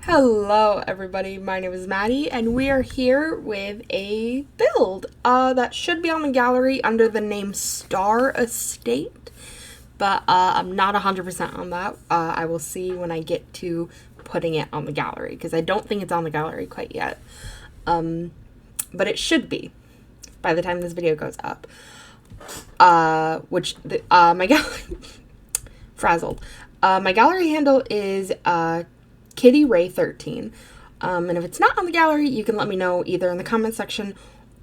Hello everybody, my name is Maddy and we are here with a build that should be on the gallery under the name Star Estate, but I'm not 100% on that. I will see when I get to putting it on the gallery because I don't think it's on the gallery quite yet, but it should be by the time this video goes up, my gallery frazzled. My gallery handle is Kitty Ray 13. And if it's not on the gallery, you can let me know either in the comment section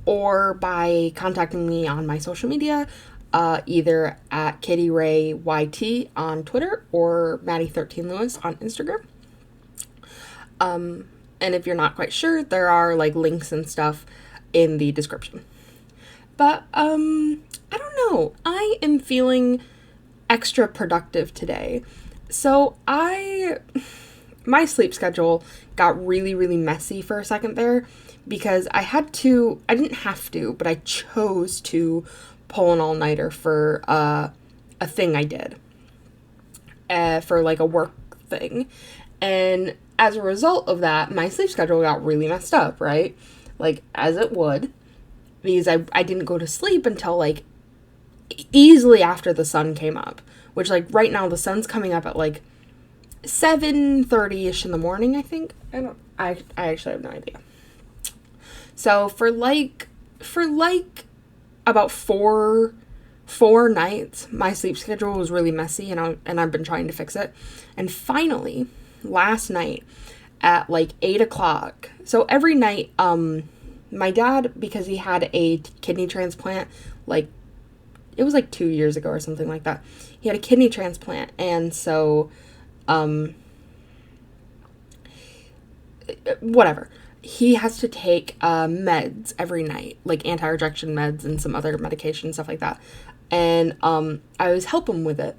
or by contacting me on my social media, either at Kitty Ray YT on Twitter or Maddy13Lewis on Instagram. And if you're not quite sure, there are like links and stuff in the description. But I don't know. I am feeling extra productive today. So my sleep schedule got really messy for a second there because I didn't have to, but I chose to pull an all-nighter for a thing I did for like a work thing. And as a result of that, my sleep schedule got really messed up, right? Like as it would, because I didn't go to sleep until like easily after the sun came up, which like right now the sun's coming up at like 7:30ish in the morning, I think. I actually have no idea. So for about four nights, my sleep schedule was really messy and I've been trying to fix it. And finally, last night at like 8 o'clock. So every night, my dad, because he had a kidney transplant, like it was like 2 years ago or something like that. He had a kidney transplant, and so whatever. He has to take meds every night, like anti-rejection meds and some other medication, stuff like that. And I always help him with it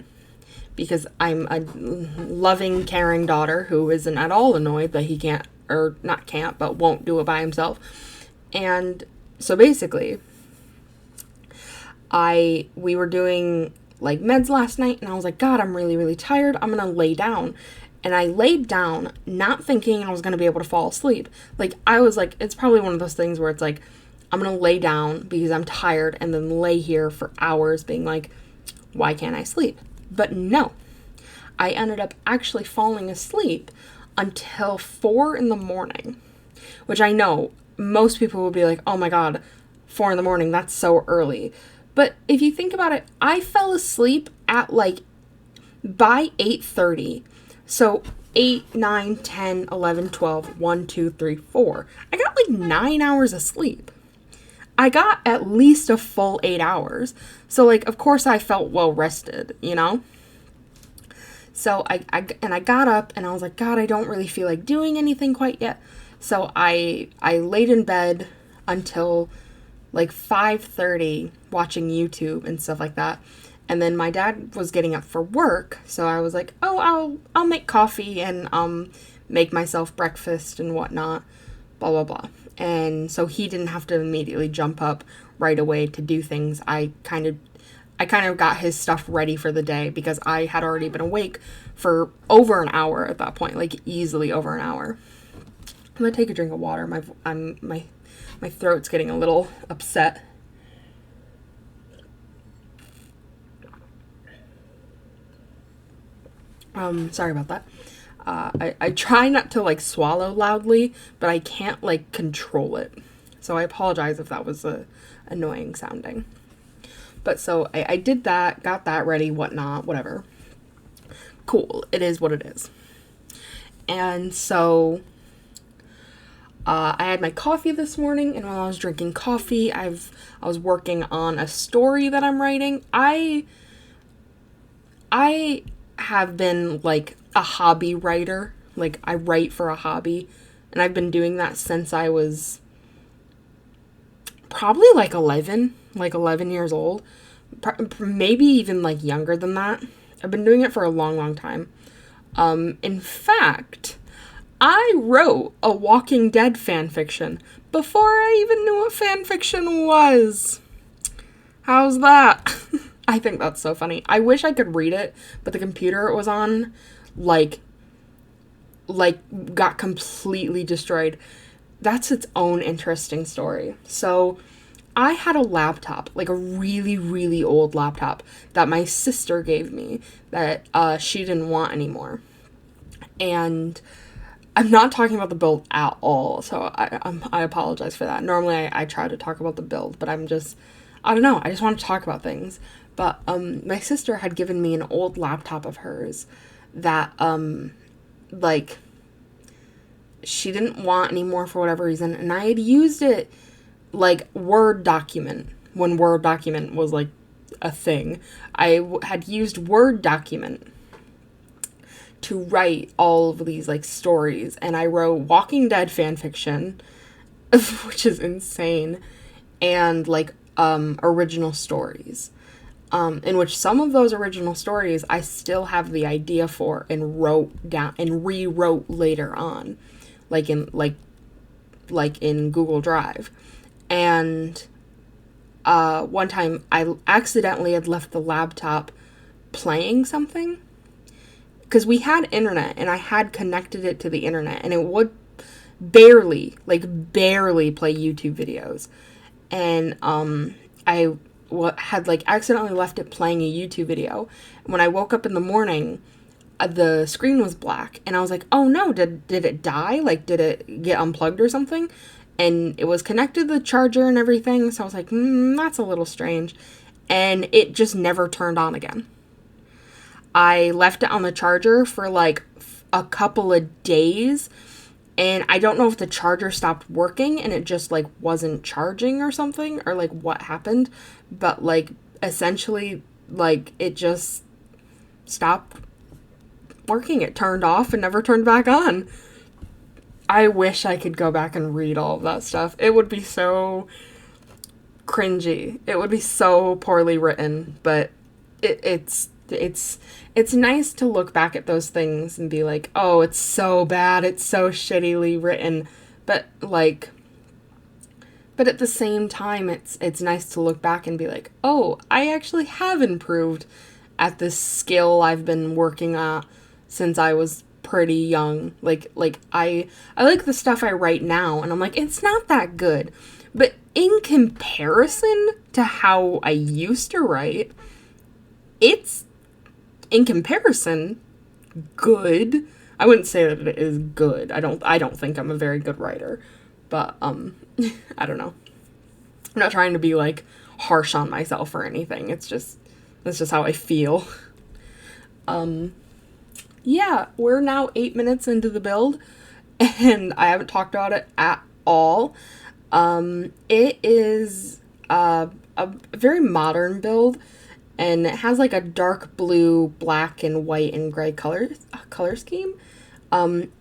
because I'm a loving, caring daughter who isn't at all annoyed that he can't, or not can't, but won't do it by himself. And so basically, we were doing like meds last night, and I was like, God, I'm really tired. I'm gonna lay down. And I laid down, not thinking I was gonna be able to fall asleep. Like, I was like, it's probably one of those things where it's like, I'm gonna lay down because I'm tired and then lay here for hours being like, why can't I sleep? But no, I ended up actually falling asleep until 4 in the morning, which I know most people will be like, oh my God, 4 in the morning, that's so early. But if you think about it, I fell asleep at like by 8:30. So 8, 9, 10, 11, 12, 1, 2, 3, 4. I got like 9 hours of sleep. I got at least a full 8 hours. So like, of course I felt well rested, you know? So I got up and I was like, God, I don't really feel like doing anything quite yet. So I laid in bed until like 5:30 watching YouTube and stuff like that. And then my dad was getting up for work, so I was like, oh, I'll make coffee and make myself breakfast and whatnot, blah blah blah. And so he didn't have to immediately jump up right away to do things. I kind of got his stuff ready for the day because I had already been awake for over an hour at that point, like easily over an hour. I'm gonna take a drink of water. My throat's getting a little upset. Sorry about that. I try not to like swallow loudly, but I can't like control it. So I apologize if that was annoying sounding. But so I did that, got that ready, whatnot, whatever. Cool. It is what it is. And so I had my coffee this morning, and while I was drinking coffee, I was working on a story that I'm writing. I have been like a hobby writer. Like, I write for a hobby, and I've been doing that since I was probably like 11 years old, maybe even like younger than that. I've been doing it for a long time. In fact, I wrote a Walking Dead fanfiction before I even knew what fanfiction was. How's that? I think that's so funny. I wish I could read it, but the computer it was on, like like got completely destroyed. That's its own interesting story. So I had a laptop, like a really, really old laptop that my sister gave me that she didn't want anymore. And I'm not talking about the build at all, so I apologize for that. Normally I try to talk about the build, but I don't know, I just want to talk about things. But my sister had given me an old laptop of hers that like she didn't want anymore for whatever reason, and I had used it like Word document when Word document was like a thing. I had used Word document to write all of these like stories, and I wrote Walking Dead fan fiction, which is insane, and like original stories, in which some of those original stories I still have the idea for and wrote down and rewrote later on, like in Google Drive. And one time I accidentally had left the laptop playing something, because we had internet and I had connected it to the internet, and it would barely play YouTube videos. And I had like accidentally left it playing a YouTube video. When I woke up in the morning, the screen was black, and I was like, oh no, did it die? Like, did it get unplugged or something? And it was connected to the charger and everything, so I was like, that's a little strange. And it just never turned on again. I left it on the charger for like a couple of days, and I don't know if the charger stopped working and it just like wasn't charging or something, or like what happened, but like essentially like it just stopped working. It turned off and never turned back on. I wish I could go back and read all of that stuff. It would be so cringy. It would be so poorly written, but it's nice to look back at those things and be like, oh, it's so bad, it's so shittily written, but at the same time, it's nice to look back and be like, oh, I actually have improved at this skill I've been working at since I was pretty young. Like I like the stuff I write now, and I'm like, it's not that good, but in comparison to how I used to write, it's in comparison good. I wouldn't say that it is good. I don't think I'm a very good writer, but I don't know. I'm not trying to be like harsh on myself or anything. That's just how I feel. Yeah, we're now 8 minutes into the build, and I haven't talked about it at all. It is a very modern build, and it has like a dark blue, black, and white and gray color scheme. And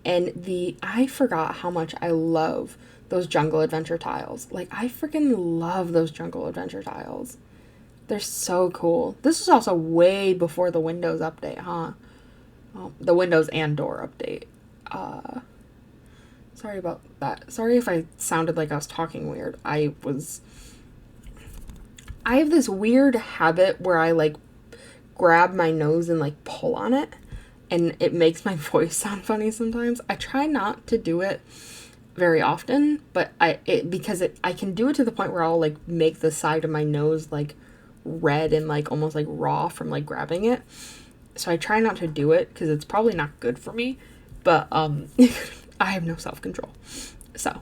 I forgot how much I love those Jungle Adventure tiles. Like, I freaking love those Jungle Adventure tiles. They're so cool. This is also way before the Windows update, huh? Well, the Windows and door update. Sorry about that. Sorry if I sounded like I was talking weird. I have this weird habit where I like grab my nose and like pull on it, and it makes my voice sound funny sometimes. I try not to do it very often, but I can do it to the point where I'll like make the side of my nose like red and like almost like raw from like grabbing it. So I try not to do it because it's probably not good for me, but I have no self-control. So,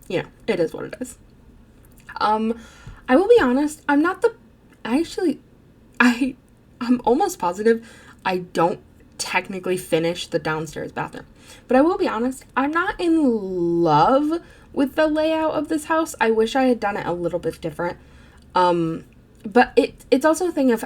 you know, it is what it is. I will be honest, I'm almost positive I don't technically finish the downstairs bathroom. But I will be honest, I'm not in love with the layout of this house. I wish I had done it a little bit different. But it's also a thing of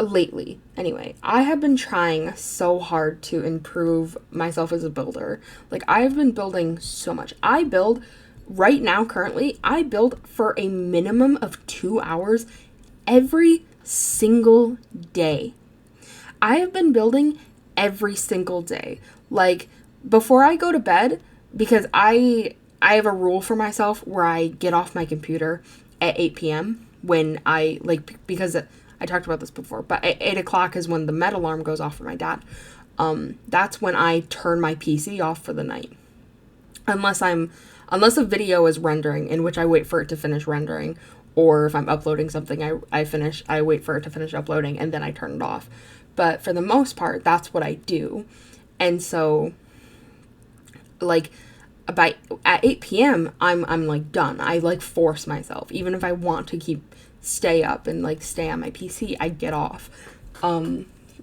lately, anyway, I have been trying so hard to improve myself as a builder. Like, I've been building so much. Right now, currently, I build for a minimum of 2 hours every single day. I have been building every single day. Like, before I go to bed, because I have a rule for myself where I get off my computer at 8 p.m. when because I talked about this before, but at 8 o'clock is when the med alarm goes off for my dad. that's when I turn my PC off for the night. Unless a video is rendering, in which I wait for it to finish rendering, or if I'm uploading something, I wait for it to finish uploading, and then I turn it off. But for the most part, that's what I do. And so, like, at 8 p.m., I'm like done. I like force myself, even if I want to stay up and like stay on my PC, I get off.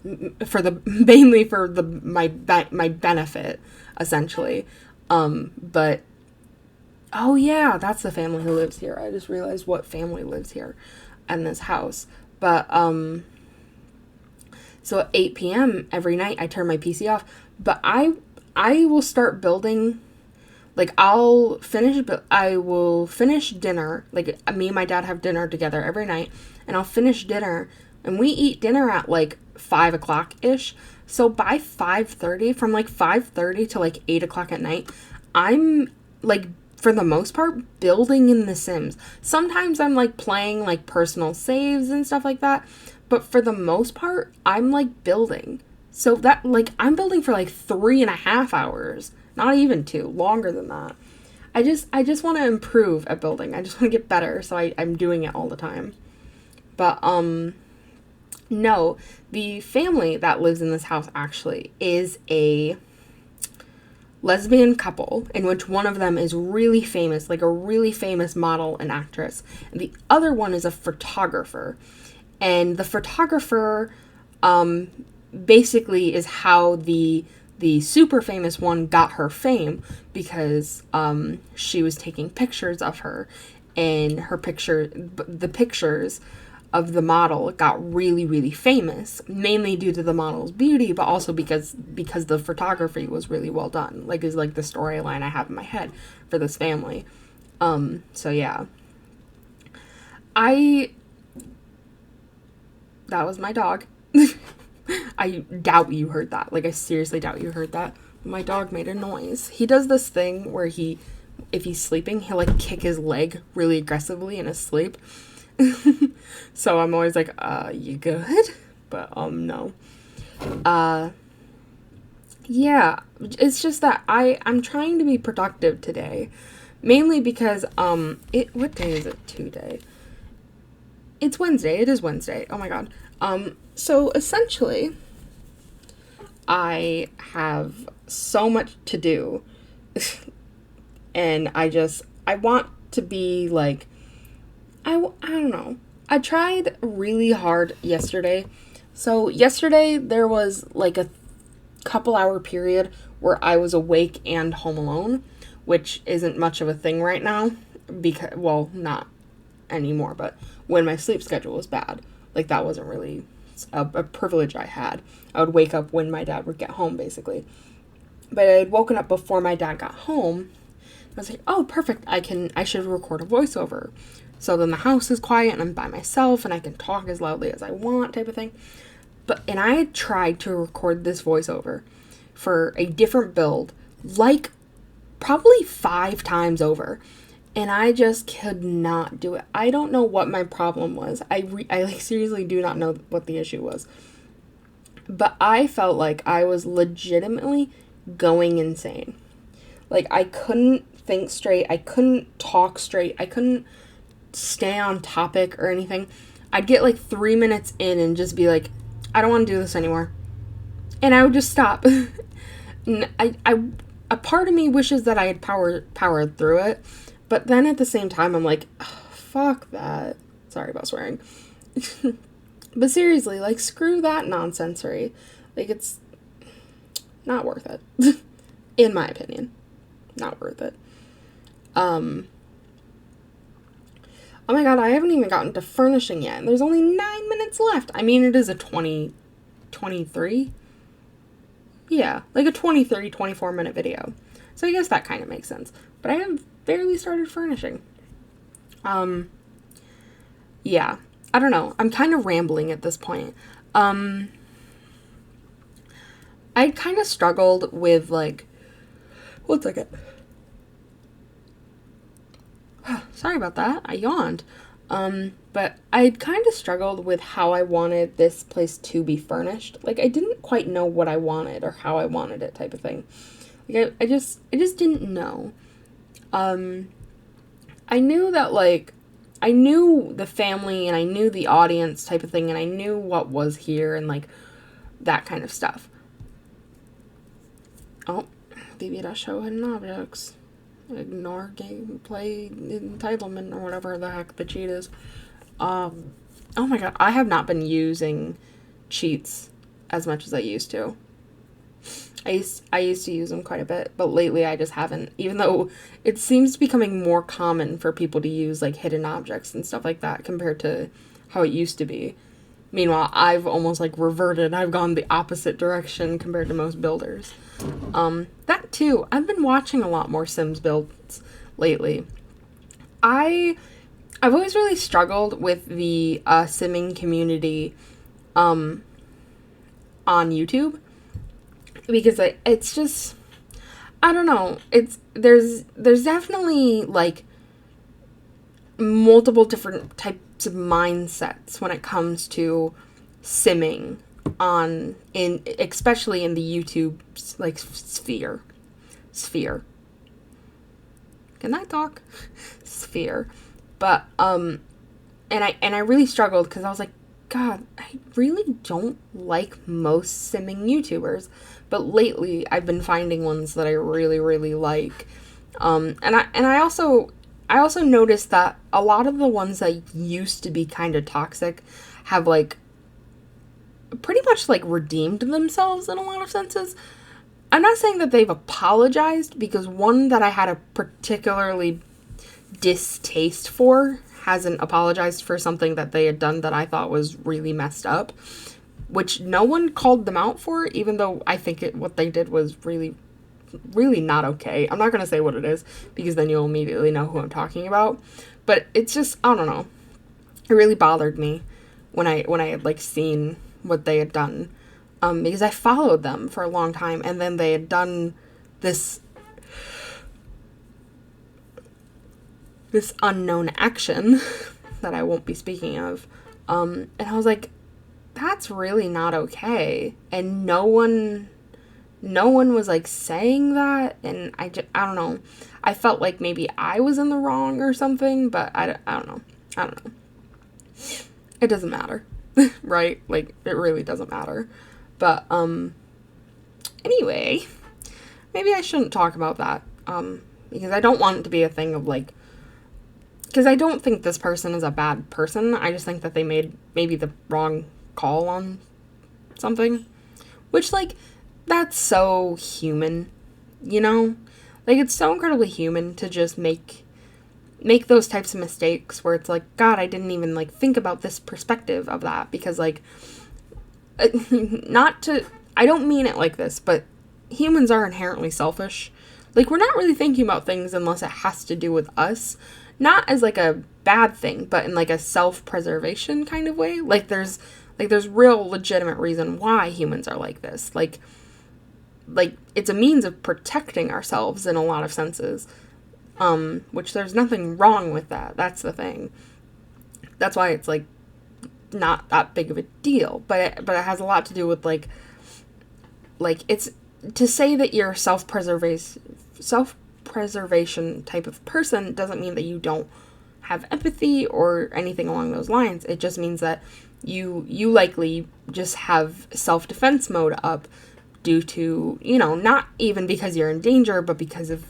Mainly for my benefit, essentially. But oh yeah, that's the family who lives here. I just realized what family lives here in this house. But so at 8 p.m. every night I turn my PC off. But I will start building. Like, I will finish dinner. Like, me and my dad have dinner together every night. And I'll finish dinner. And we eat dinner at, like, 5 o'clock-ish. So by 5:30, from, like, 5:30 to, like, 8 o'clock at night, I'm, like, for the most part, building in The Sims. Sometimes I'm, like, playing, like, personal saves and stuff like that. But for the most part, I'm, like, building. So that, like, I'm building for, like, 3.5 hours. Not even 2, longer than that. I just want to improve at building. I just want to get better, so I'm doing it all the time. But, no, the family that lives in this house actually is a lesbian couple, in which one of them is really famous, like a really famous model and actress, and the other one is a photographer. And the photographer, basically is how the super famous one got her fame, because she was taking pictures of her, and the pictures of the model got really, really famous, mainly due to the model's beauty, but also because the photography was really well done. Like, is like the storyline I have in my head for this family. So yeah. That was my dog. I doubt you heard that. Like, I seriously doubt you heard that. My dog made a noise. He does this thing where if he's sleeping, he'll, like, kick his leg really aggressively in his sleep. So I'm always like, you good? But, no. Yeah. It's just that I'm trying to be productive today. Mainly because, what day is it today? It's Wednesday. It is Wednesday. Oh my god. So essentially, I have so much to do, and I want to be like, I don't know. I tried really hard yesterday. So yesterday there was like a couple hour period where I was awake and home alone, which isn't much of a thing right now, because, well, not anymore, but when my sleep schedule was bad, like, that wasn't really a privilege I had. I would wake up when my dad would get home, basically. But I had woken up before my dad got home. I was like, oh, perfect, I should record a voiceover. So then the house is quiet and I'm by myself and I can talk as loudly as I want, type of thing. And I had tried to record this voiceover for a different build, like, probably 5 times over. And I just could not do it. I don't know what my problem was. I like, seriously do not know what the issue was. But I felt like I was legitimately going insane. Like, I couldn't think straight. I couldn't talk straight. I couldn't stay on topic or anything. I'd get like 3 minutes in and just be like, I don't want to do this anymore. And I would just stop. And a part of me wishes that I had powered through it. But then at the same time, I'm like, oh, fuck that. Sorry about swearing. But seriously, like, screw that nonsensory. Like, it's not worth it. In my opinion. Not worth it. Oh my god, I haven't even gotten to furnishing yet. And there's only 9 minutes left. I mean, it is a 23? Yeah, like a 23, 24 minute video. So I guess that kind of makes sense. But I have barely started furnishing. Yeah, I don't know. I'm kind of rambling at this point. I kind of struggled with, like, 1 second. Sorry about that. I yawned. But I kind of struggled with how I wanted this place to be furnished. Like, I didn't quite know what I wanted or how I wanted it, type of thing. Like, I just didn't know. I knew that, like, I knew the family and I knew the audience type of thing, and I knew what was here and, like, that kind of stuff. Oh, BB show hidden objects. Ignore gameplay entitlement or whatever the heck the cheat is. Oh my god, I have not been using cheats as much as I used to. I used to use them quite a bit, but lately I just haven't, even though it seems becoming more common for people to use, like, hidden objects and stuff like that compared to how it used to be. Meanwhile, I've almost, like, reverted. I've gone the opposite direction compared to most builders. That too, I've been watching a lot more Sims builds lately. I've always really struggled with the simming community on YouTube, because it's just, I don't know, there's definitely, like, multiple different types of mindsets when it comes to simming especially in the YouTube, like, sphere. Can I talk? Sphere. But and I really struggled because I was like, God, I really don't like most simming YouTubers, but lately I've been finding ones that I really, really like. And I also noticed that a lot of the ones that used to be kind of toxic have, like, pretty much, like, redeemed themselves in a lot of senses. I'm not saying that they've apologized, because one that I had a particularly distaste for hasn't apologized for something that they had done that I thought was really messed up, which no one called them out for, even though I think what they did was really, really not okay. I'm not going to say what it is, because then you'll immediately know who I'm talking about, but it's just, I don't know, it really bothered me when I had, like, seen what they had done, because I followed them for a long time, and then they had done this unknown action that I won't be speaking of, and I was like, that's really not okay, and no one was, like, saying that, and I don't know, I felt like maybe I was in the wrong or something, but I don't know, it doesn't matter. Right? Like, it really doesn't matter. But, anyway, maybe I shouldn't talk about that, because I don't want it to be a thing of, like, because I don't think this person is a bad person, I just think that they made maybe the wrong call on something, which, like, that's so human, you know? Like, it's so incredibly human to just make those types of mistakes where it's like, God, I didn't even, like, think about this perspective of that, because, like, I don't mean it like this, but humans are inherently selfish. Like, we're not really thinking about things unless it has to do with us, not as, like, a bad thing, but in, like, a self-preservation kind of way. Like, there's real legitimate reason why humans are like this. Like, it's a means of protecting ourselves in a lot of senses. Which there's nothing wrong with that. That's the thing. That's why it's, like, not that big of a deal. But it has a lot to do with, like, it's, to say that you're a self-preservation type of person doesn't mean that you don't have empathy or anything along those lines. It just means that you likely just have self-defense mode up due to, you know, not even because you're in danger, but because of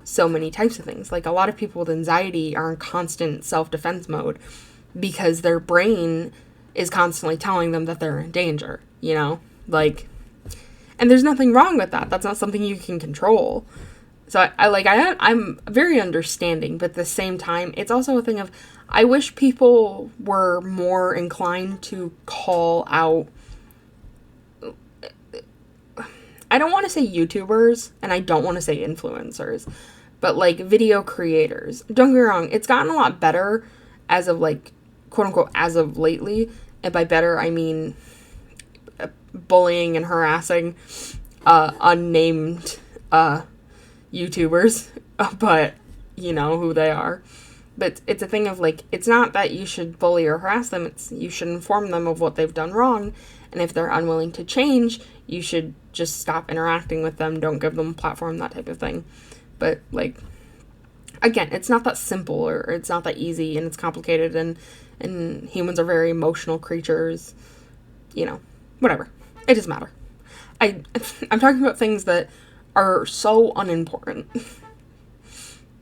so many types of things. Like, a lot of people with anxiety are in constant self-defense mode because their brain is constantly telling them that they're in danger, you know? Like, and there's nothing wrong with that. That's not something you can control. So I'm very understanding, but at the same time, it's also a thing of, I wish people were more inclined to call out, I don't want to say YouTubers, and I don't want to say influencers, but, like, video creators. Don't get me wrong, it's gotten a lot better as of, like, quote unquote, as of lately, and by better, I mean bullying and harassing unnamed YouTubers, but you know who they are. But it's a thing of, like, it's not that you should bully or harass them. It's you should inform them of what they've done wrong. And if they're unwilling to change, you should just stop interacting with them. Don't give them a platform, that type of thing. But, like, again, it's not that simple, or it's not that easy, and it's complicated, and humans are very emotional creatures. You know, whatever. It doesn't matter. I'm talking about things that are so unimportant.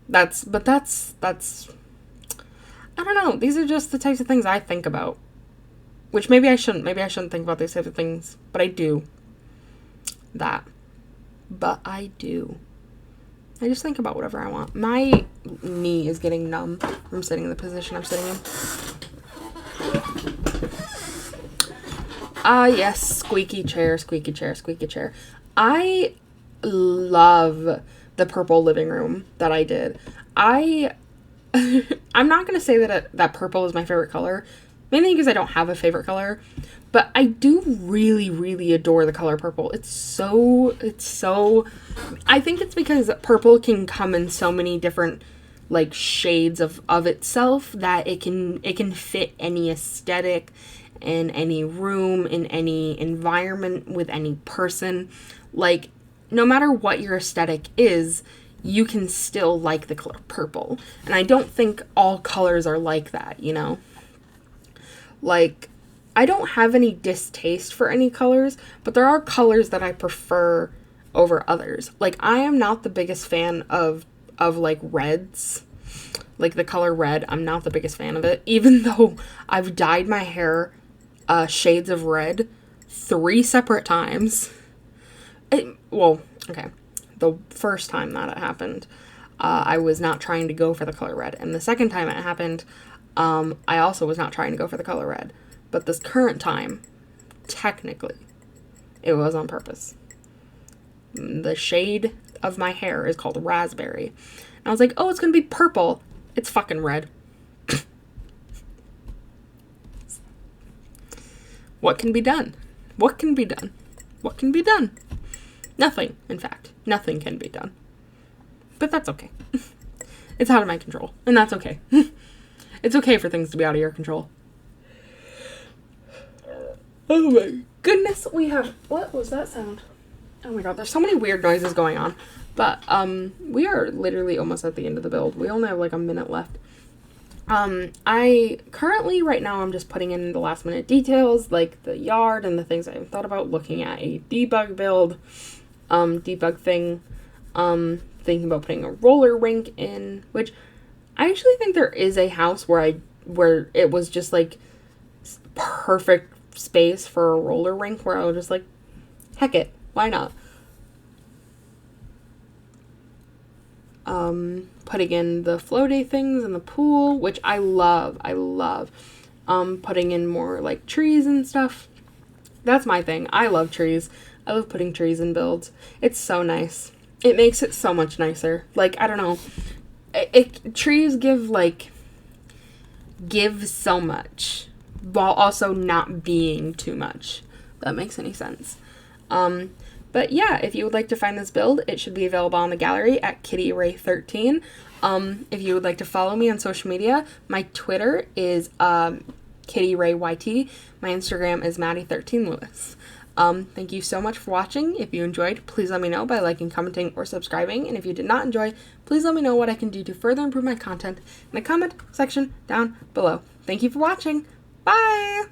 That's I don't know. These are just the types of things I think about. Which maybe I shouldn't. Maybe I shouldn't think about these types of things. But I do. But I do. I just think about whatever I want. My knee is getting numb from sitting in the position I'm sitting in. Yes. Squeaky chair, squeaky chair, squeaky chair. I love the purple living room that I did. I'm not going to say that purple is my favorite color, mainly because I don't have a favorite color, but I do really, really adore the color purple. It's so, I think it's because purple can come in so many different, like, shades of itself, that it can fit any aesthetic in any room, in any environment, with any person. Like, no matter what your aesthetic is, you can still like the color purple. And I don't think all colors are like that, you know? Like, I don't have any distaste for any colors, but there are colors that I prefer over others. Like, I am not the biggest fan of like, reds. Like, the color red, I'm not the biggest fan of it. Even though I've dyed my hair shades of red 3 separate times. Okay. The first time that it happened, I was not trying to go for the color red. And the second time it happened, I also was not trying to go for the color red. But this current time, technically, it was on purpose. The shade of my hair is called raspberry. And I was like, oh, it's going to be purple. It's fucking red. What can be done? What can be done? What can be done? Nothing, in fact. Nothing can be done. But that's okay. It's out of my control, and that's okay. It's okay for things to be out of your control. Oh my goodness, we have... What was that sound? Oh my god, there's so many weird noises going on. But, we are literally almost at the end of the build. We only have like a minute left. I currently, right now, I'm just putting in the last minute details, like the yard and the things I thought about, looking at a debug build, debug thing, thinking about putting a roller rink in, which I actually think there is a house where it was just like perfect space for a roller rink, where I was just like, heck it, why not? Putting in the floaty things in the pool, which I love. Putting in more like trees and stuff. That's my thing. I love trees. I love putting trees in builds. It's so nice. It makes it so much nicer. Like, I don't know. Trees give so much while also not being too much. If that makes any sense. But yeah, if you would like to find this build, it should be available on the gallery at kittyray13. If you would like to follow me on social media, my Twitter is kittyrayYT. My Instagram is Maddy13Lewis. Thank you so much for watching. If you enjoyed, please let me know by liking, commenting, or subscribing. And if you did not enjoy, please let me know what I can do to further improve my content in the comment section down below. Thank you for watching. Bye!